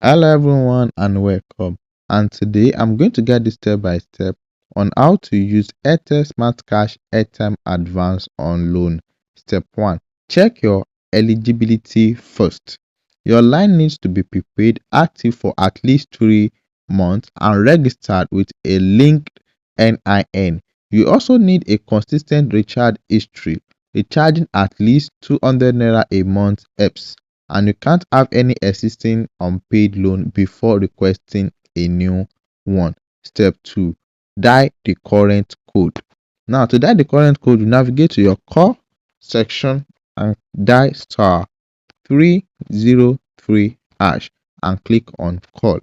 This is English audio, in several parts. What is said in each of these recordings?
Hello everyone and welcome. And today I'm going to guide you step by step on how to use Airtel SmartCash Airtime Advance on loan. Step 1. Check your eligibility first. Your line needs to be prepaid, active for at least 3 months and registered with a linked NIN. You also need a consistent recharge history, recharging at least 200 naira a month EPS, and you can't have any existing unpaid loan before requesting a new one. Step 2. Dial the current code. Now, to dial the current code, you navigate to your call section and dial *303# and click on call.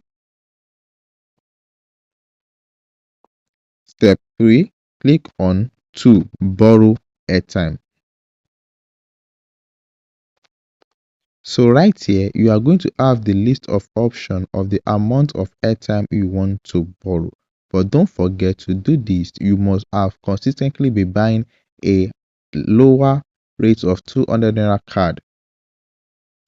Step 3. Click on to borrow airtime. So right here, you are going to have the list of options of the amount of airtime you want to borrow. But don't forget, to do this, you must have consistently be buying a lower rate of 200 naira card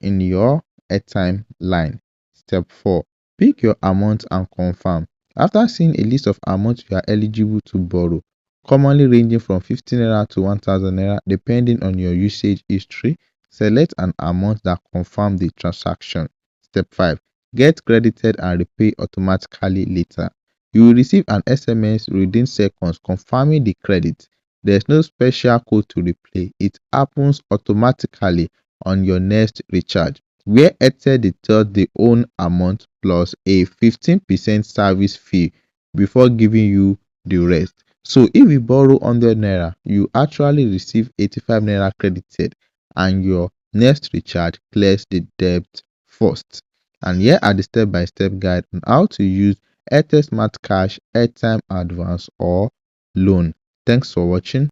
in your airtime line. Step 4. Pick your amount and confirm. After seeing a list of amounts you are eligible to borrow, commonly ranging from 15 naira to 1000 naira depending on your usage history, select an amount that confirms the transaction. Step 5. Get credited and repay automatically later. You will receive an SMS within seconds confirming the credit. There's no special code to replay. It happens automatically on your next recharge, where Airtel deducts the own amount plus a 15% service fee before giving you the rest. So if you borrow 100 naira, you actually receive 85 naira credited and your next recharge clears the debt first. And here are the step-by-step guide on how to use Airtel SmartCash Airtime Advance or loan. Thanks for watching.